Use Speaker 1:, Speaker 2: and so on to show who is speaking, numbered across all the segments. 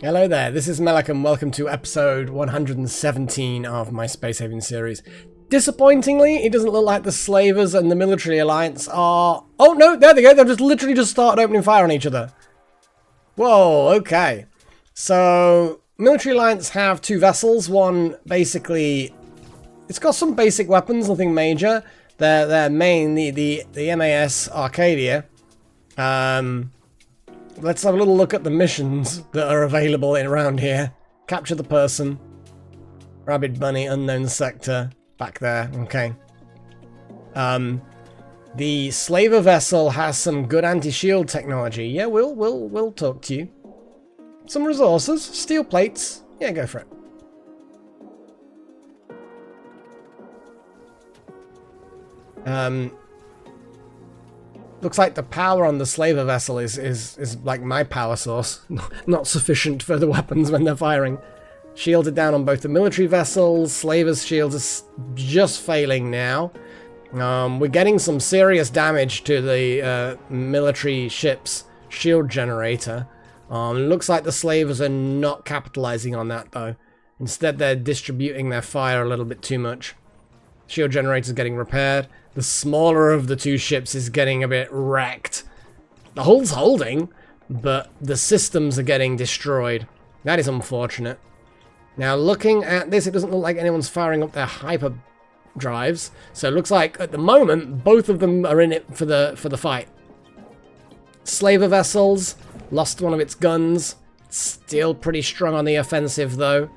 Speaker 1: Hello there, this is Melek and welcome to episode 117 of my Space Haven series. Disappointingly, it doesn't look like the Slavers and the Military Alliance are... Oh no, there they go, they've just literally just started opening fire on each other. Whoa, okay. So, Military Alliance have two vessels, one basically... It's got some basic weapons, nothing major. They're main, the MAS Arcadia. Let's have a little look at the missions that are available around here. Capture the person. Rabid Bunny, unknown sector. Back there, okay. The Slaver vessel has some good anti-shield technology. Yeah, we'll talk to you. Some resources, steel plates. Yeah, go for it. Looks like the power on the Slaver vessel is like my power source. Not sufficient for the weapons when they're firing. Shielded down on both the military vessels. Slaver's shields are just failing now. We're getting some serious damage to the military ship's shield generator. Looks like the Slavers are not capitalizing on that though. Instead they're distributing their fire a little bit too much. Shield generator's getting repaired. The smaller of the two ships is getting a bit wrecked. The hull's holding, but the systems are getting destroyed. That is unfortunate. Now, looking at this, it doesn't look like anyone's firing up their hyper drives. So it looks like, at the moment, both of them are in it for the fight. Slaver vessels lost one of its guns. Still pretty strong on the offensive, though.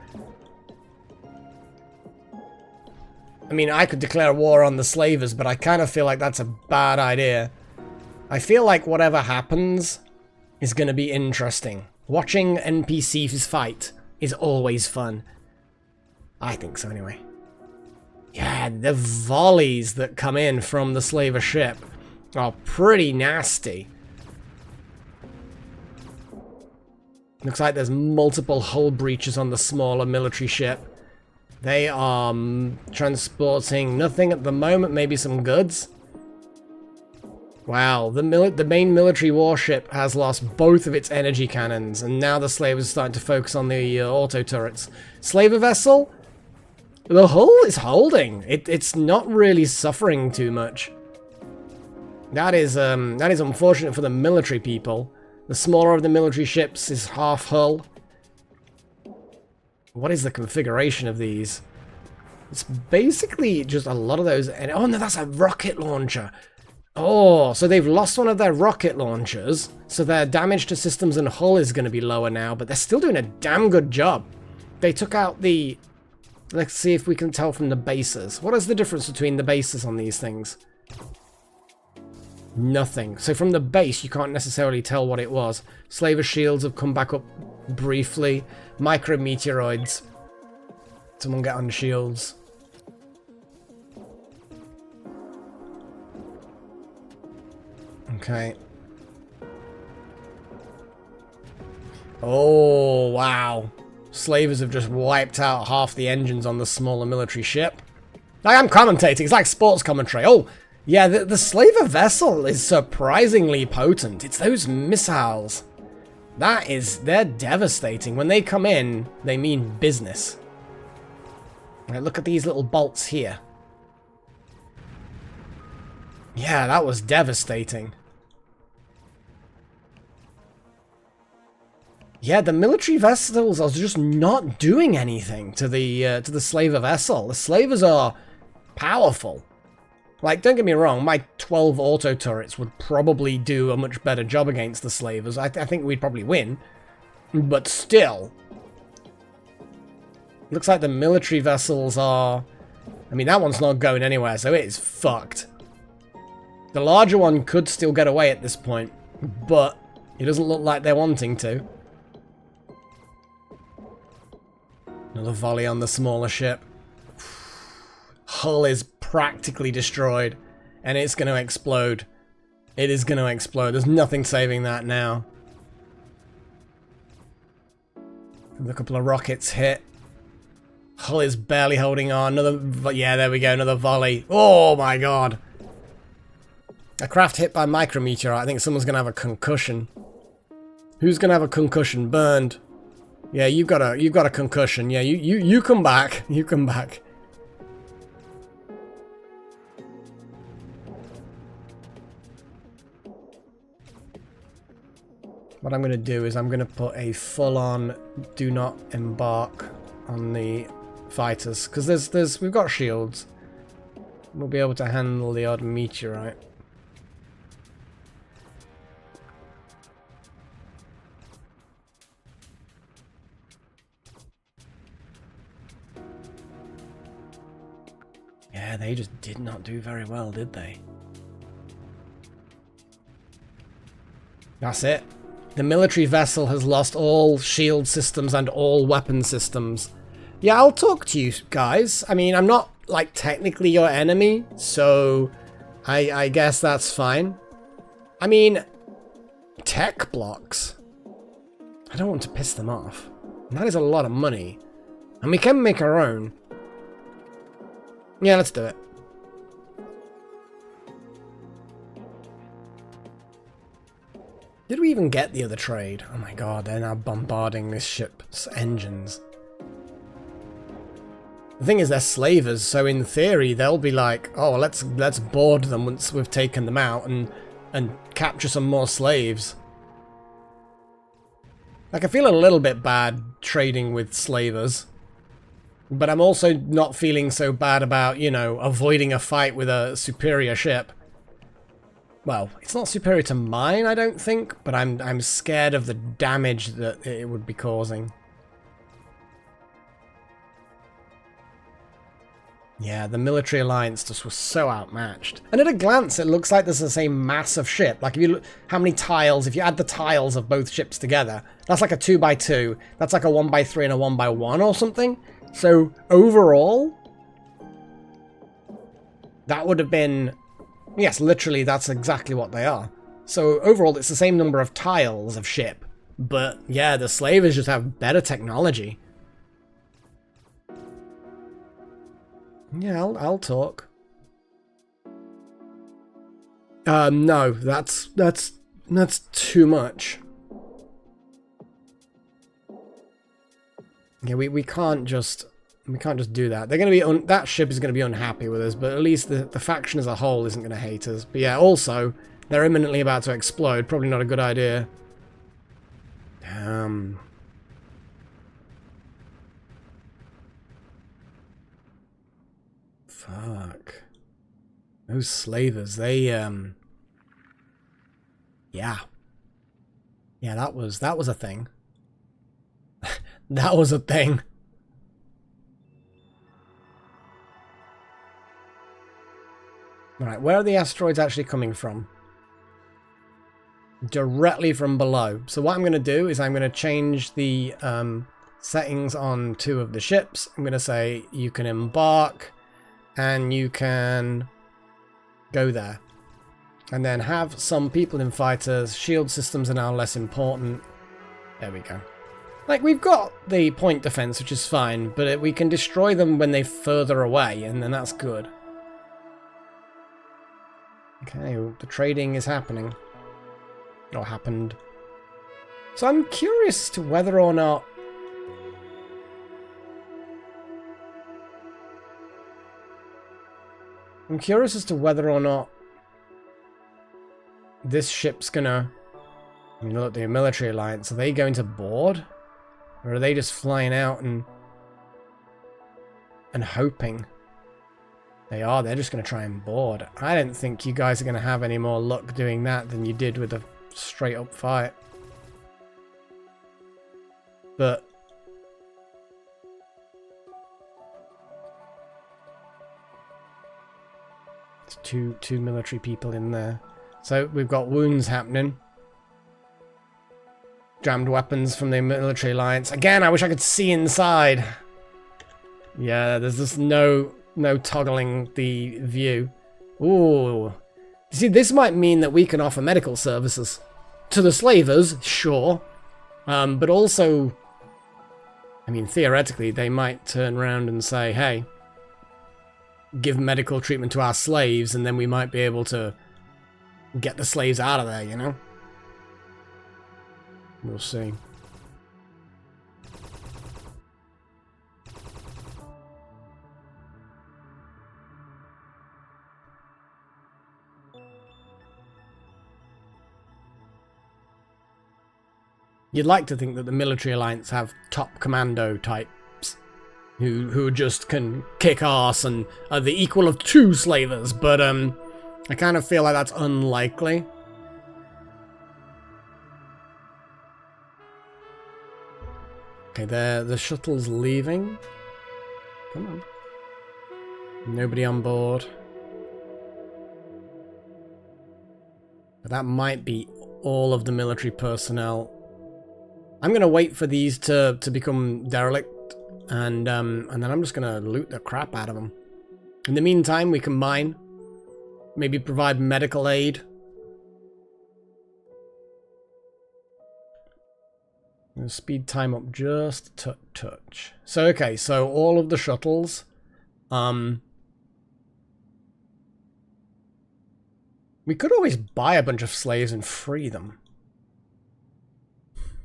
Speaker 1: I mean, I could declare war on the Slavers, but I kind of feel like that's a bad idea. I feel like whatever happens is going to be interesting. Watching NPCs fight is always fun. I think so, anyway. Yeah, the volleys that come in from the Slaver ship are pretty nasty. Looks like there's multiple hull breaches on the smaller military ship. They are transporting nothing at the moment, maybe some goods. Wow, the main military warship has lost both of its energy cannons, and now the Slavers are starting to focus on the auto turrets. Slaver vessel? The hull is holding. It's not really suffering too much. That is unfortunate for the military people. The smaller of the military ships is half hull. What is the configuration of these? It's basically just a lot of those... Oh no, that's a rocket launcher. Oh, so they've lost one of their rocket launchers. So their damage to systems and hull is going to be lower now. But they're still doing a damn good job. They took out the... Let's see if we can tell from the bases. What is the difference between the bases on these things? Nothing. So from the base, you can't necessarily tell what it was. Slaver shields have come back up briefly. Micrometeoroids. Someone get on shields. Okay. Oh, wow. Slavers have just wiped out half the engines on the smaller military ship. I am commentating. It's like sports commentary. Oh, yeah, the Slaver vessel is surprisingly potent. It's those missiles. They're devastating. When they come in, they mean business. Right, look at these little bolts here. Yeah, that was devastating. Yeah, the military vessels are just not doing anything to the Slaver vessel. The Slavers are powerful. Like, don't get me wrong, my 12 auto turrets would probably do a much better job against the Slavers. I think we'd probably win. But still. Looks like the military vessels are... I mean, that one's not going anywhere, so it is fucked. The larger one could still get away at this point, but it doesn't look like they're wanting to. Another volley on the smaller ship. Hull is practically destroyed, and it's going to explode. It is going to explode. There's nothing saving that now. A couple of rockets hit. Hull is barely holding on. Yeah, there we go. Another volley. Oh my god. A craft hit by micrometeorite. I think someone's going to have a concussion. Who's going to have a concussion? Burned. Yeah, you've got a concussion. Yeah, you come back. You come back. What I'm going to do is I'm going to put a full-on do not embark on the fighters, because we've got shields. We'll be able to handle the odd meteorite. Yeah, they just did not do very well, did they? That's it. The military vessel has lost all shield systems and all weapon systems. Yeah, I'll talk to you guys. I mean, I'm not, like, technically your enemy, so I guess that's fine. I mean, tech blocks. I don't want to piss them off. That is a lot of money. And we can make our own. Yeah, let's do it. Did we even get the other trade? Oh my god, they're now bombarding this ship's engines. The thing is, they're slavers, so in theory they'll be like, oh, let's board them once we've taken them out and capture some more slaves. Like, I feel a little bit bad trading with slavers, but I'm also not feeling so bad about, you know, avoiding a fight with a superior ship. Well, it's not superior to mine, I don't think, but I'm scared of the damage that it would be causing. Yeah, the military alliance just was so outmatched. And at a glance, it looks like there's the same mass of ship. Like, if you look, how many tiles, if you add the tiles of both ships together, that's like a 2x2. That's like a 1x3 and a 1x1 or something. So, overall, that would have been... Yes, literally, that's exactly what they are. So, overall, it's the same number of tiles of ship. But, yeah, the slavers just have better technology. Yeah, I'll talk. No, that's too much. Yeah, we can't just do that. They're gonna be that ship is gonna be unhappy with us, but at least the faction as a whole isn't gonna hate us. But yeah, also they're imminently about to explode. Probably not a good idea. Fuck. Those slavers, they yeah. Yeah, that was a thing. That was a thing. Right, where are the asteroids actually coming from? Directly from below. So what I'm going to do is I'm going to change the settings on 2 of the ships. I'm going to say you can embark and you can go there. And then have some people in fighters. Shield systems are now less important. There we go. Like, we've got the point defense, which is fine, but we can destroy them when they're further away, and then that's good. Okay, the trading is happening. Or happened. So I'm curious as to whether or not... I'm curious as to whether or not this ship's gonna... I mean, look, the military alliance, are they going to board? Or are they just flying out and hoping? They are, they're just going to try and board. I don't think you guys are going to have any more luck doing that than you did with a straight up fight. But... it's two military people in there. So we've got wounds happening. Jammed weapons from the military alliance. Again, I wish I could see inside. Yeah, there's just no toggling the view. Ooh. You see, this might mean that we can offer medical services to the slavers, sure. But also, I mean, theoretically, they might turn around and say, hey, give medical treatment to our slaves, and then we might be able to get the slaves out of there, you know? We'll see. You'd like to think that the military alliance have top commando types who just can kick ass and are the equal of 2 slavers, but I kind of feel like that's unlikely. Okay, the shuttle's leaving. Come on. Nobody on board. But that might be all of the military personnel. I'm going to wait for these to become derelict, and then I'm just going to loot the crap out of them. In the meantime, we can mine. Maybe provide medical aid. I'm going to speed time up just a touch. So, okay, so all of the shuttles. We could always buy a bunch of slaves and free them.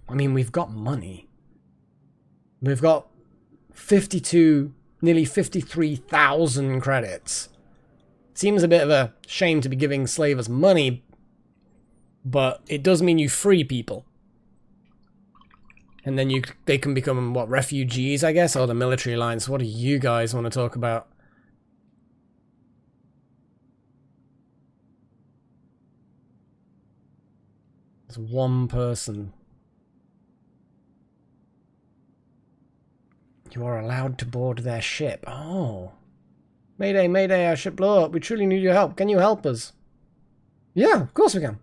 Speaker 1: I mean, we've got money. We've got 52, nearly 53,000 credits. Seems a bit of a shame to be giving slavers money, but it does mean you free people. And then they can become, what, refugees, I guess? Or the military alliance. What do you guys want to talk about? There's one person. You are allowed to board their ship. Oh. Mayday, mayday, our ship blew up. We truly need your help. Can you help us? Yeah, of course we can.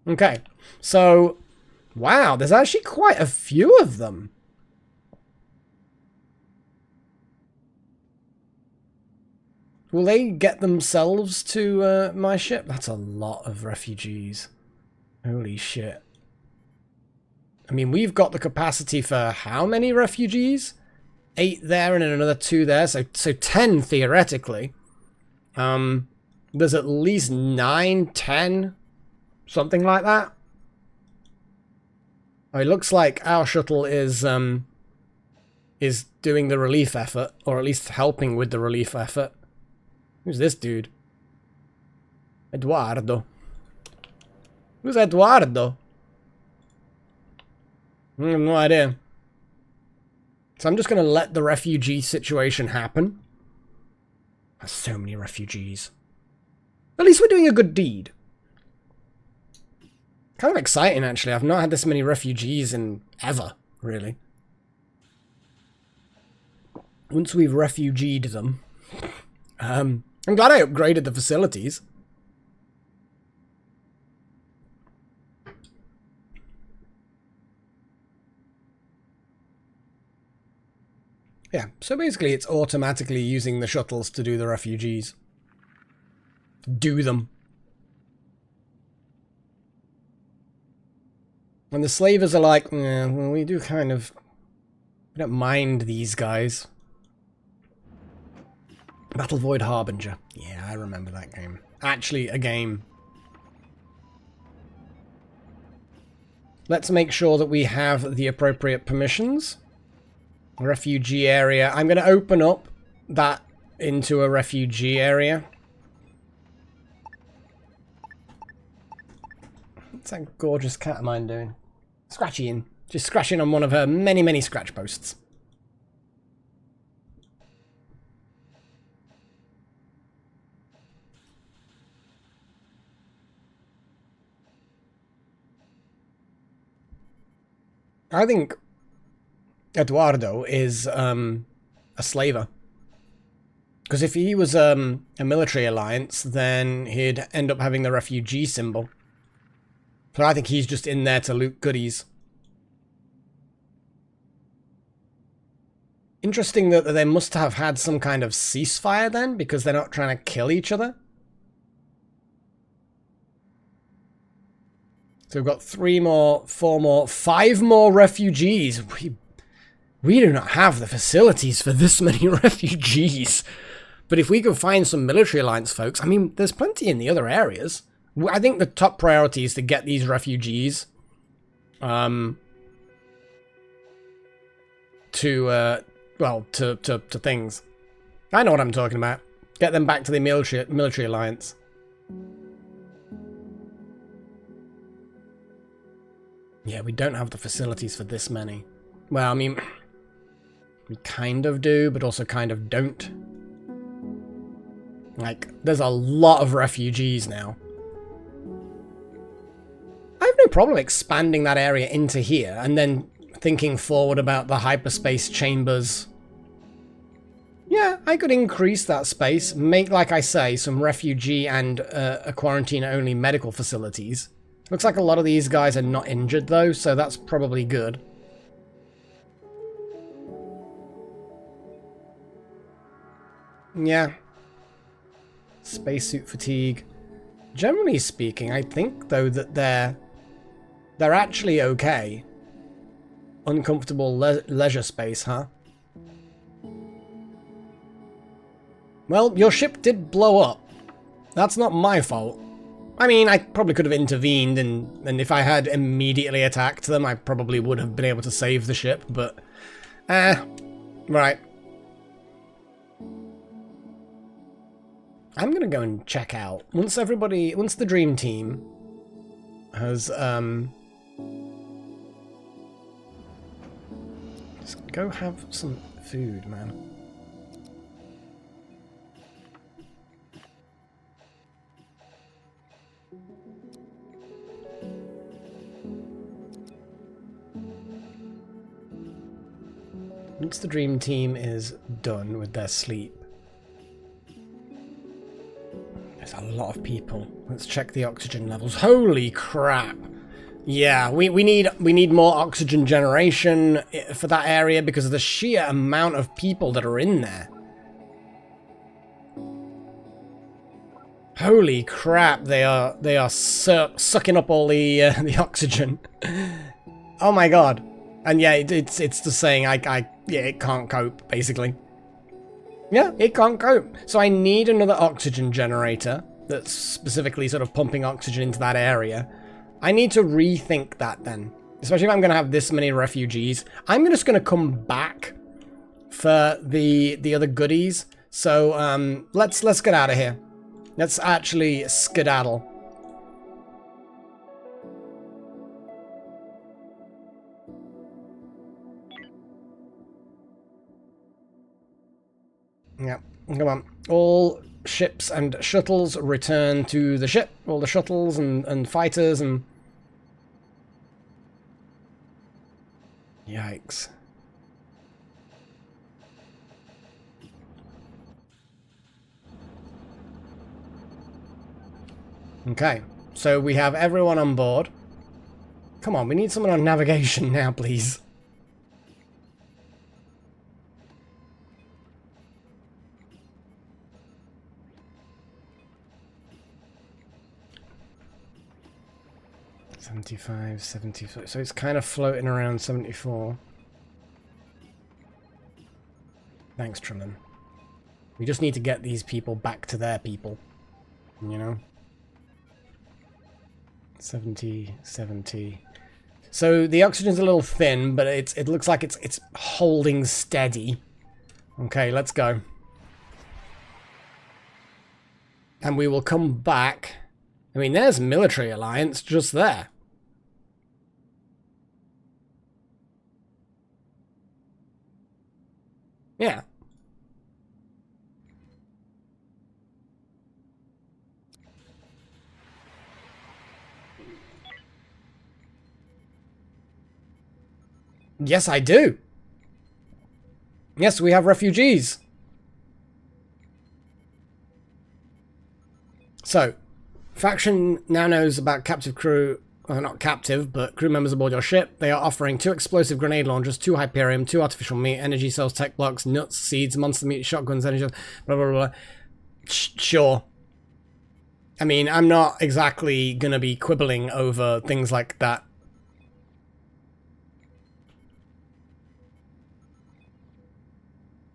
Speaker 1: Okay, so, wow, there's actually quite a few of them. Will they get themselves to my ship? That's a lot of refugees. Holy shit. I mean, we've got the capacity for how many refugees? 8 there and another 2 there, so 10 theoretically. There's at least 9, 10, something like that. Oh, it looks like our shuttle is doing the relief effort, or at least helping with the relief effort. Who's this dude? Eduardo. Who's Eduardo? I have no idea. So I'm just going to let the refugee situation happen. There's so many refugees. At least we're doing a good deed. Kind of exciting, actually. I've not had this many refugees in ever, really. Once we've refugeed them. I'm glad I upgraded the facilities. Yeah, so basically it's automatically using the shuttles to do the refugees. Do them. And the slavers are like, yeah, well, we do kind of... We don't mind these guys. Battle Void Harbinger. Yeah, I remember that game. Actually, a game. Let's make sure that we have the appropriate permissions. Refugee area. I'm going to open up that into a refugee area. What's that gorgeous cat of mine doing? Scratching. Just scratching on one of her many, many scratch posts. I think Eduardo is a slaver. Because if he was a military alliance, then he'd end up having the refugee symbol. So I think he's just in there to loot goodies. Interesting that they must have had some kind of ceasefire then, because they're not trying to kill each other. So we've got 3 more, 4 more, 5 more refugees. We do not have the facilities for this many refugees. But if we can find some military alliance folks, I mean, there's plenty in the other areas. I think the top priority is to get these refugees to things. I know what I'm talking about. Get them back to the military alliance. Yeah, we don't have the facilities for this many. Well, I mean, we kind of do, but also kind of don't. Like, there's a lot of refugees now. I have no problem expanding that area into here, and then thinking forward about the hyperspace chambers. Yeah, I could increase that space, make, like I say, some refugee and a quarantine-only medical facilities. Looks like a lot of these guys are not injured, though, so that's probably good. Yeah. Spacesuit fatigue. Generally speaking, I think, though, that they're actually okay. Uncomfortable leisure space, huh? Well, your ship did blow up. That's not my fault. I mean, I probably could have intervened, and if I had immediately attacked them, I probably would have been able to save the ship, but... right. I'm gonna go and check out. Once the dream team has, just go have some food, man. Once the dream team is done with their sleep. There's a lot of people. Let's check the oxygen levels. Holy crap. Yeah, we need more oxygen generation for that area because of the sheer amount of people that are in there. Holy crap, they are sucking up all the oxygen. Oh my god. And yeah, it's just saying yeah, it can't cope, basically. Yeah, it can't cope. So I need another oxygen generator that's specifically sort of pumping oxygen into that area. I need to rethink that then. Especially if I'm going to have this many refugees. I'm just going to come back for the other goodies. So let's get out of here. Let's actually skedaddle. Yeah, come on. All ships and shuttles return to the ship. All the shuttles and fighters and... Yikes. Okay, so we have everyone on board. Come on, we need someone on navigation now, please. $75, $74. So it's kind of floating around 74. Thanks, Truman. We just need to get these people back to their people. You know? 70, 70. So the oxygen's a little thin, but it looks like it's holding steady. Okay, let's go. And we will come back. I mean, there's military alliance just there. Yeah. Yes, I do. Yes, we have refugees. So, faction now knows about captive crew, well, not captive, but crew members aboard your ship. They are offering 2 explosive grenade launchers, 2 Hyperium, 2 artificial meat, energy cells, tech blocks, nuts, seeds, monster meat, shotguns, energy, blah, blah, blah. Sure. I mean, I'm not exactly gonna be quibbling over things like that.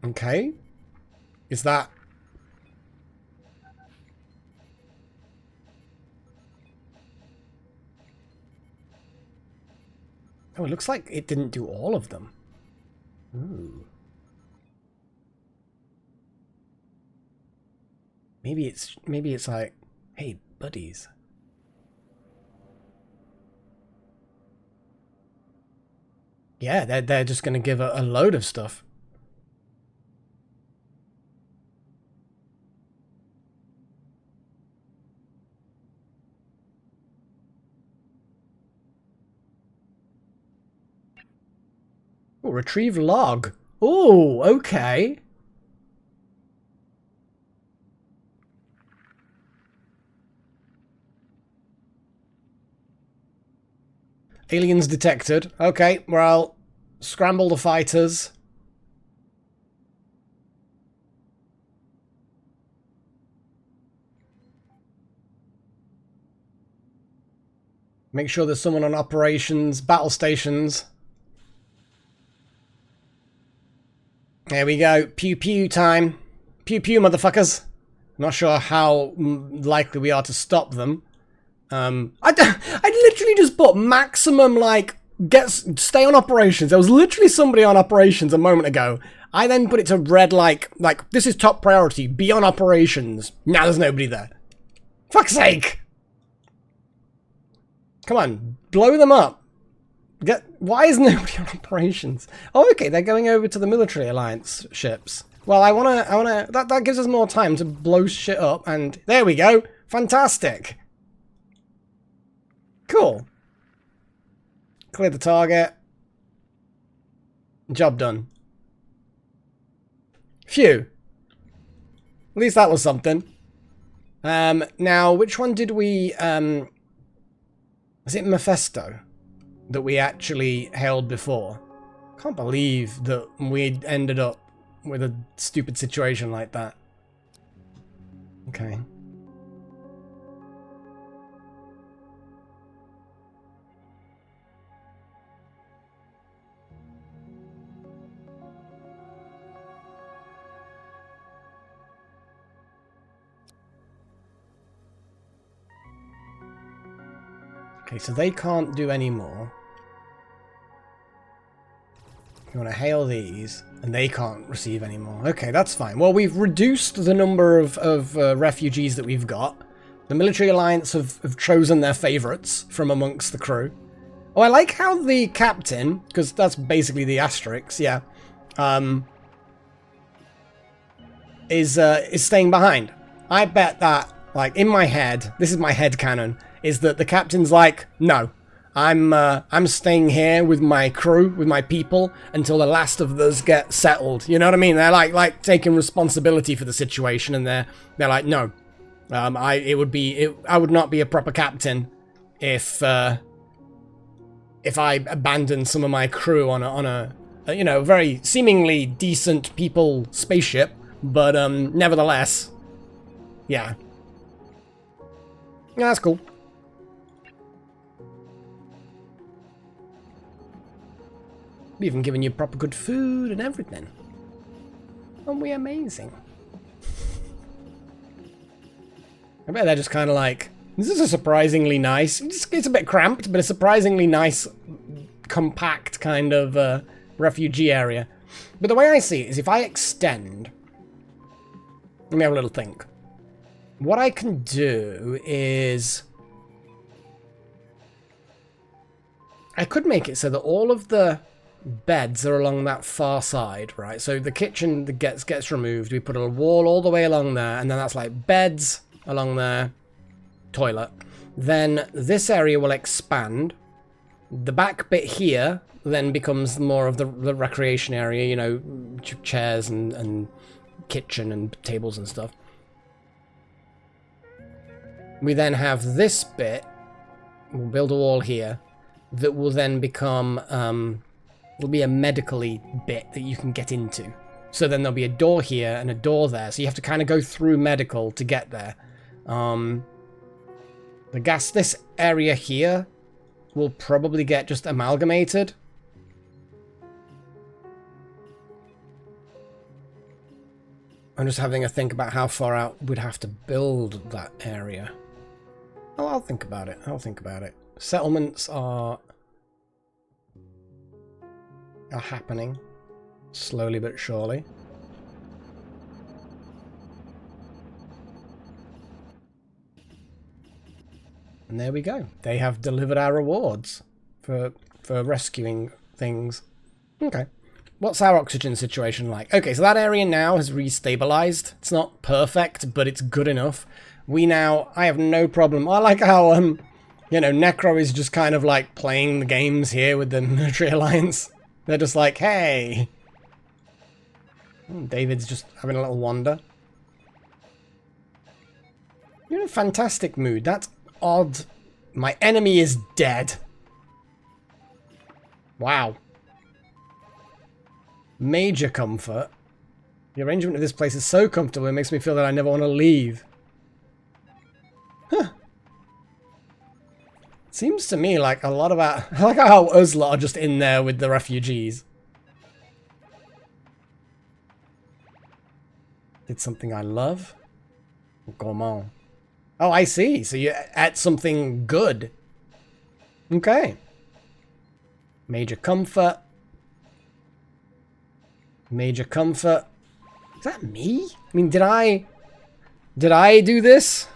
Speaker 1: Okay. Is that... Oh, it looks like it didn't do all of them. Ooh. Maybe it's like, hey, buddies. Yeah, they're just gonna give a load of stuff. Oh, retrieve log. Oh, okay. Aliens detected. Okay, well, scramble the fighters. Make sure there's someone on operations, battle stations. There we go. Pew pew time. Pew pew, motherfuckers. Not sure how likely we are to stop them. I literally just put maximum, like, stay on operations. There was literally somebody on operations a moment ago. I then put it to red, like, this is top priority. Be on operations. Now there's nobody there. Fuck's sake. Come on, blow them up. Why is nobody on operations? Oh, okay, they're going over to the military alliance ships. Well, that gives us more time to blow shit up, and there we go. Fantastic. Cool. Clear the target. Job done. Phew. At least that was something. Now, which one did we, was it Mephisto that we actually held before? Can't believe that we ended up with a stupid situation like that. Okay. Okay, so they can't do any more. You want to hail these, and they can't receive any more. Okay, that's fine. Well, we've reduced the number of refugees that we've got. The military alliance have chosen their favourites from amongst the crew. Oh, I like how the captain, because that's basically the Asterix, yeah, is staying behind. I bet that, like, in my head, this is my head canon, is that the captain's like, no, I'm staying here with my crew, with my people, until the last of us get settled. You know what I mean? They're like taking responsibility for the situation, and they're like, no, I would not be a proper captain if I abandoned some of my crew on a you know, very seemingly decent people spaceship, but nevertheless, yeah, that's cool. We've even given you proper good food and everything. Aren't we amazing? I bet they're just kind of like, this is a surprisingly nice, it's a bit cramped, but a surprisingly nice, compact kind of refugee area. But the way I see it is if I extend, let me have a little think. What I can do is, I could make it so that all of the beds are along that far side, right? So the kitchen that gets removed, we put a wall all the way along there, and then that's like beds along there, toilet. Then this area will expand. The back bit here then becomes more of the recreation area, you know, chairs and kitchen and tables and stuff. We then have this bit, we'll build a wall here, that will then become, will be a medical-y bit that you can get into. So then there'll be a door here and a door there, so you have to kind of go through medical to get there. This area here will probably get just amalgamated. I'm just having a think about how far out we'd have to build that area. Oh, I'll think about it. I'll think about it. Settlements are happening slowly but surely. And there we go. They have delivered our rewards for rescuing things. Okay. What's our oxygen situation like? Okay, so that area now has restabilized. It's not perfect, but it's good enough. I have no problem. I like how, you know, Necro is just kind of like playing the games here with the Military Alliance. They're just like, hey. David's just having a little wander. You're in a fantastic mood. That's odd. My enemy is dead. Wow. Major comfort. The arrangement of this place is so comfortable, it makes me feel that I never want to leave. Huh. Seems to me like a lot of our... I like how us lot are just in there with the refugees. Did something I love? Gourmand. Oh, I see. So you ate something good. Okay. Major comfort. Major comfort. Is that me? I mean, did I do this?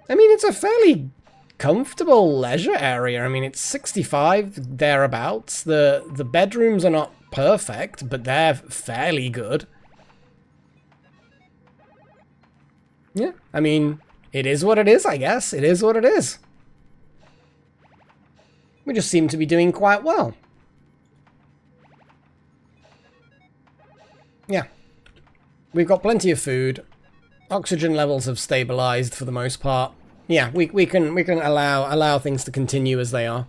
Speaker 1: I mean, it's a fairly comfortable leisure area. I mean, it's 65 thereabouts. The bedrooms are not perfect, but they're fairly good. Yeah, I mean, it is what it is, I guess. It is what it is. We just seem to be doing quite well. Yeah. We've got plenty of food. Oxygen levels have stabilized for the most part. Yeah, we can allow things to continue as they are.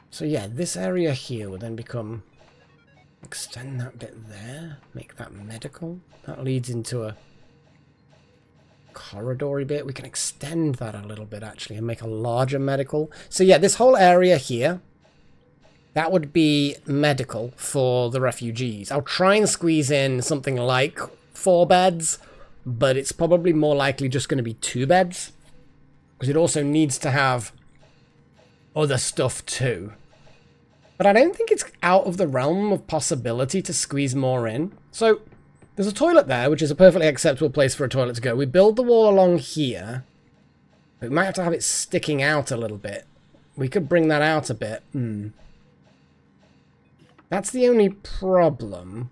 Speaker 1: So yeah, this area here will then become... Extend that bit there. Make that medical. That leads into a corridory bit. We can extend that a little bit, actually, and make a larger medical. So yeah, this whole area here, that would be medical for the refugees. I'll try and squeeze in something like 4 beds, but it's probably more likely just going to be 2 beds. Because it also needs to have other stuff too. But I don't think it's out of the realm of possibility to squeeze more in. So, there's a toilet there, which is a perfectly acceptable place for a toilet to go. We build the wall along here. But we might have to have it sticking out a little bit. We could bring that out a bit. That's the only problem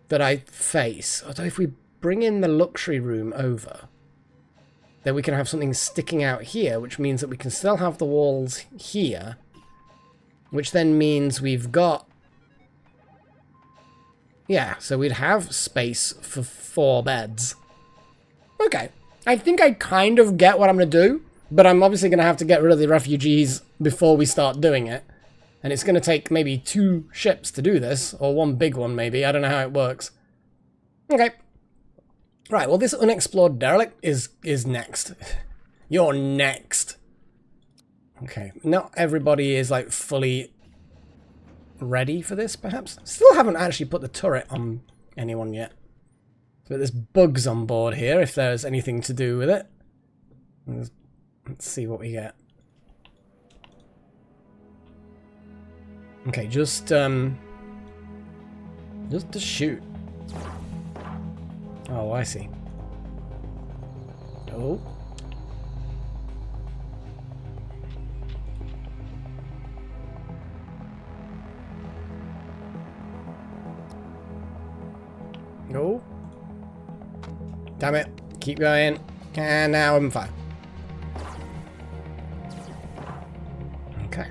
Speaker 1: that I face. Although if we bring in the luxury room over, then we can have something sticking out here, which means that we can still have the walls here. Which then means we've got... Yeah, so we'd have space for 4 beds. Okay. I think I kind of get what I'm going to do, but I'm obviously going to have to get rid of the refugees before we start doing it. And it's going to take maybe 2 ships to do this, or 1 big one maybe. I don't know how it works. Okay. Right, well this unexplored derelict is next. You're next. Okay, not everybody is like fully ready for this, perhaps. Still haven't actually put the turret on anyone yet. So there's bugs on board here, if there's anything to do with it. Let's see what we get. Okay, just to shoot. Oh, I see. Oh. No. Damn it. Keep going. And now I'm fine. Okay.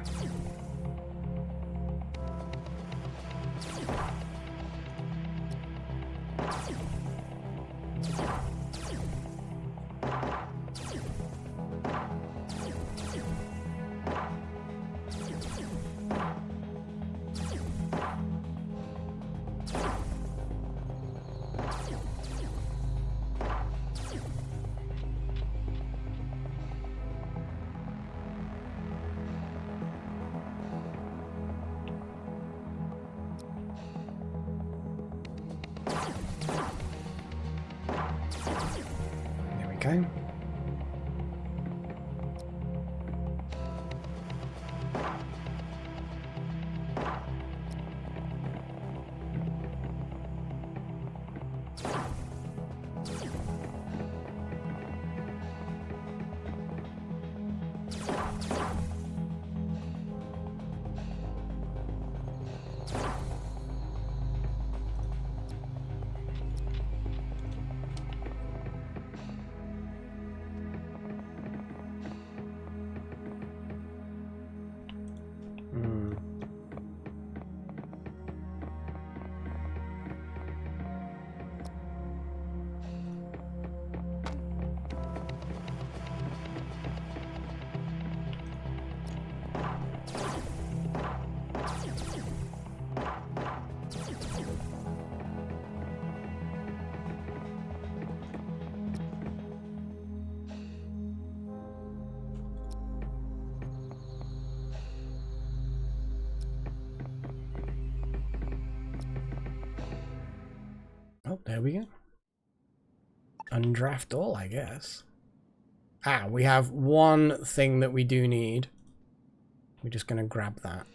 Speaker 1: Okay. There we go. Undraft all, I guess. Ah, we have one thing that we do need. We're just going to grab that.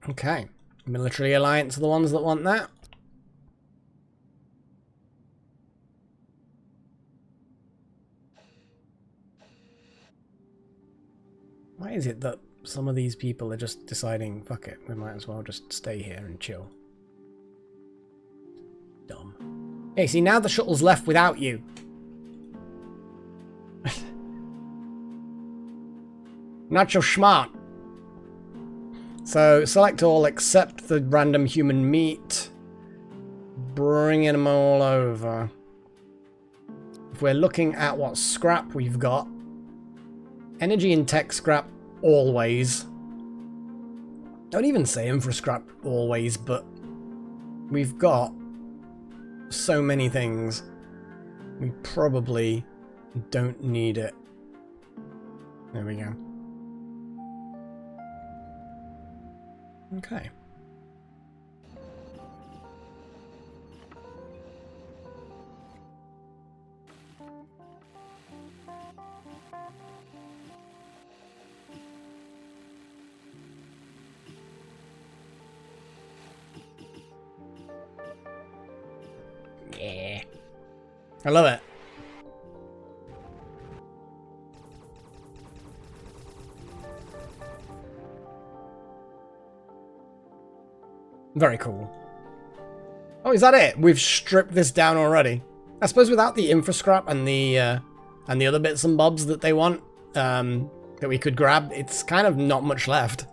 Speaker 1: Okay. Military Alliance are the ones that want that. Why is it that some of these people are just deciding, fuck it, we might as well just stay here and chill? Dumb. Hey, see, now the shuttle's left without you. Not so smart. So, select all except the random human meat. Bringing them all over. If we're looking at what scrap we've got, energy and tech scrap, always. Don't even say infra scrap, always, but we've got so many things. We probably don't need it. There we go. Okay. Yeah. I love it. Very cool. Oh, is that it? We've stripped this down already. I suppose without the infra scrap and the other bits and bobs that they want, that we could grab, it's kind of not much left.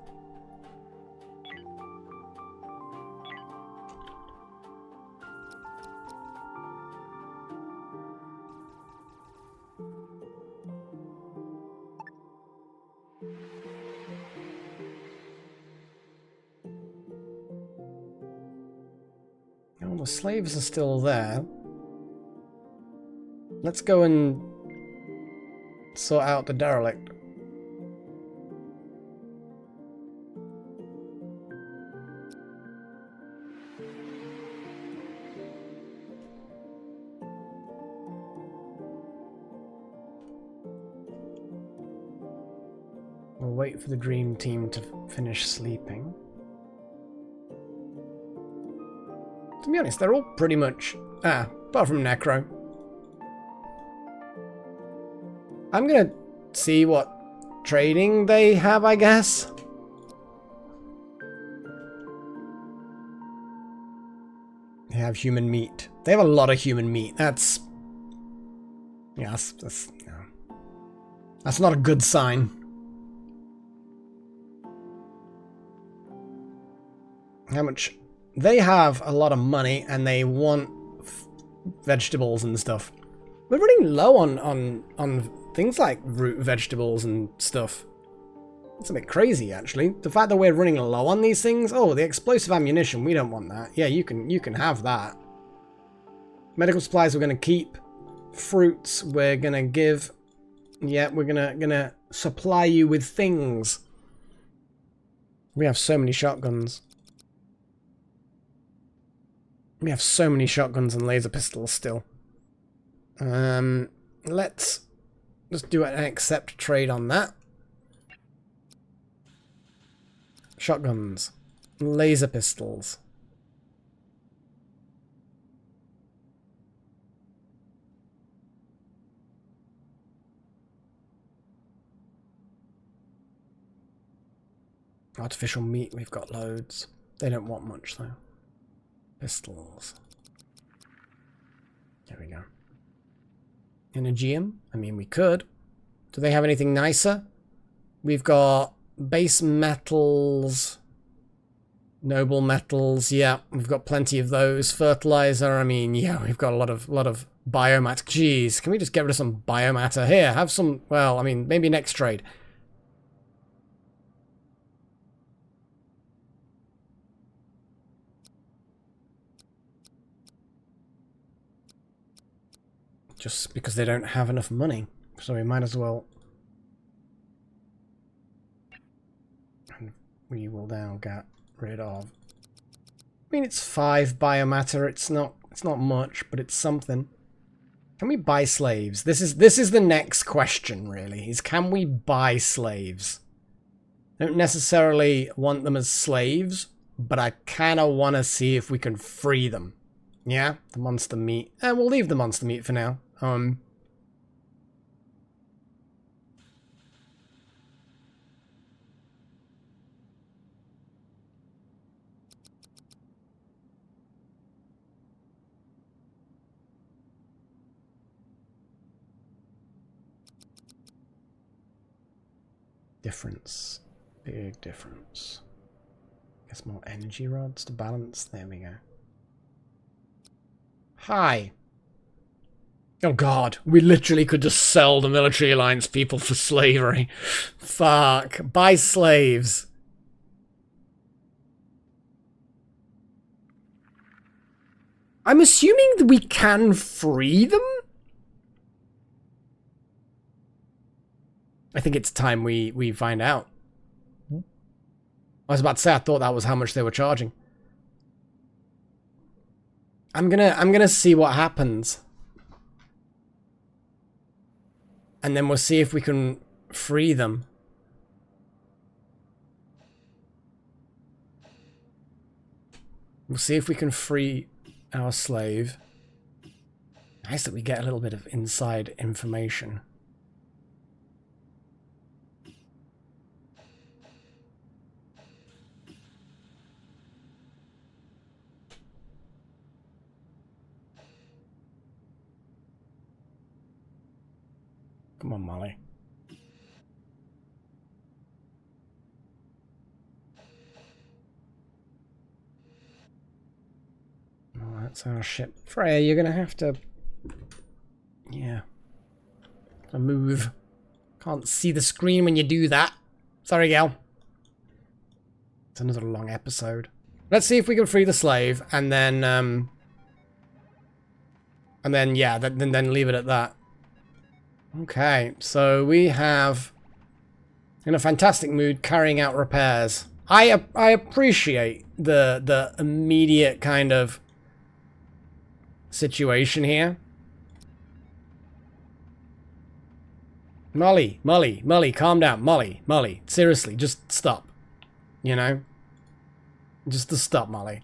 Speaker 1: The slaves are still there. Let's go and sort out the derelict. We'll wait for the dream team to finish sleeping. To be honest, they're all pretty much... apart from Necro. I'm gonna see what trading they have, I guess. They have human meat. They have a lot of human meat. That's... yeah, that's not a good sign. How much... They have a lot of money and they want vegetables and stuff. We're running low on things like root vegetables and stuff. It's a bit crazy, actually. The fact that we're running low on these things. Oh, the explosive ammunition, we don't want that. Yeah, you can have that. Medical supplies we're going to keep. Fruits we're going to give. Yeah, we're gonna supply you with things. We have so many shotguns. We have so many shotguns and laser pistols still. Let's just do an accept trade on that. Shotguns. Laser pistols. Artificial meat, we've got loads. They don't want much though. Pistols. There we go. Energium? I mean, we could. Do they have anything nicer? We've got base metals, noble metals. Yeah, we've got plenty of those. Fertilizer. I mean, yeah, we've got a lot of biomatter. Jeez, can we just get rid of some biomatter? Here, have some. Well, I mean, maybe next trade. Just because they don't have enough money. So we might as well we will now get rid of. I mean, it's 5 biomatter. It's not much, but it's something. Can we buy slaves? This is the next question, really, is can we buy slaves? I don't necessarily want them as slaves, but I kind of want to see if we can free them. Yeah, the monster meat. We'll leave the monster meat for now. Difference. Big difference. Guess more energy rods to balance. There we go. Hi. Oh god, we literally could just sell the military alliance people for slavery. Fuck. Buy slaves. I'm assuming that we can free them? I think it's time we find out. I was about to say I thought that was how much they were charging. I'm gonna see what happens. And then we'll see if we can free them. We'll see if we can free our slave. Nice that we get a little bit of inside information. Come on, Molly. Oh, that's our ship. Freya, you're gonna have to... Yeah. Move. Can't see the screen when you do that. Sorry, gal. It's another long episode. Let's see if we can free the slave, and then, yeah, then leave it at that. Okay, so we have, in a fantastic mood, carrying out repairs. I appreciate the immediate kind of situation here. Molly, calm down. Molly, seriously, just stop. You know? Just to stop, Molly.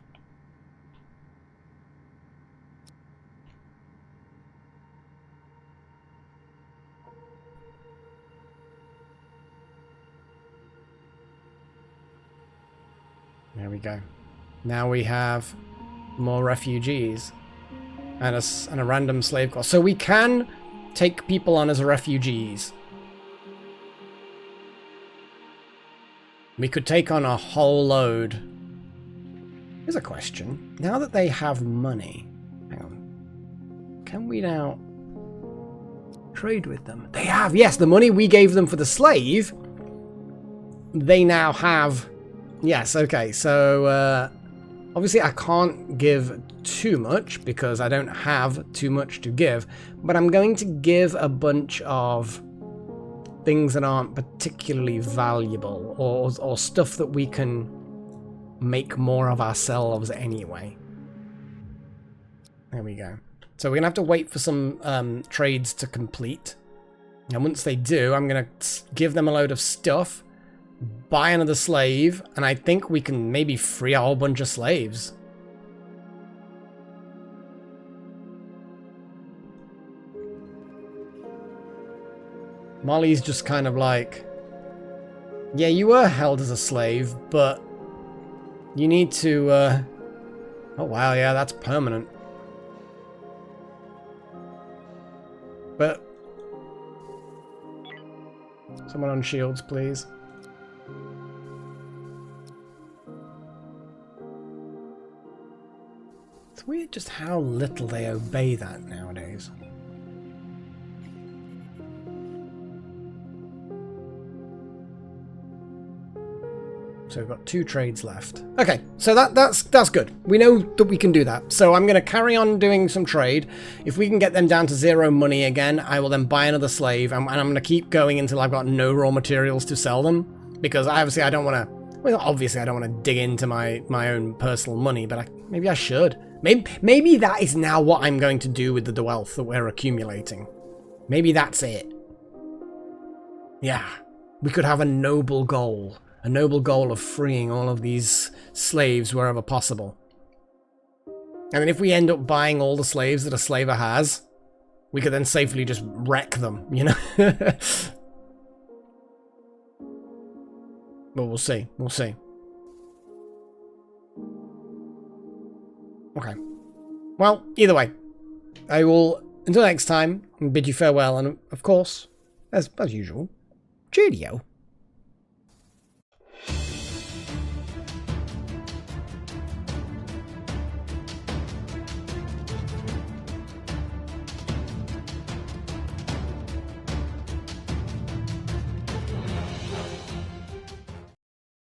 Speaker 1: There we go. Now we have more refugees and a random slave class. So we can take people on as refugees. We could take on a whole load. Here's a question. Now that they have money, hang on. Can we now trade with them? They have, yes, the money we gave them for the slave. They now have. Yes, okay, so obviously I can't give too much because I don't have too much to give, but I'm going to give a bunch of things that aren't particularly valuable or stuff that we can make more of ourselves anyway. There we go. So we're going to have to wait for some trades to complete, and once they do, I'm going to give them a load of stuff, buy another slave, and I think we can maybe free a whole bunch of slaves. Molly's just kind of like, yeah, you were held as a slave, but you need to, oh wow, yeah, that's permanent. But, someone on shields, please. It's weird just how little they obey that nowadays. So we've got 2 trades left. Okay, so that's good. We know that we can do that. So I'm going to carry on doing some trade. If we can get them down to 0 money again, I will then buy another slave, and I'm going to keep going until I've got no raw materials to sell them. Because obviously I don't want to Well, obviously I don't want to dig into my own personal money, but maybe I should. Maybe that is now what I'm going to do with the wealth that we're accumulating. Maybe that's it. Yeah, we could have a noble goal of freeing all of these slaves wherever possible. And then if we end up buying all the slaves that a slaver has, we could then safely just wreck them, you know? But we'll see. We'll see. Okay. Well, either way, I will, until next time, bid you farewell, and of course, as usual, cheerio.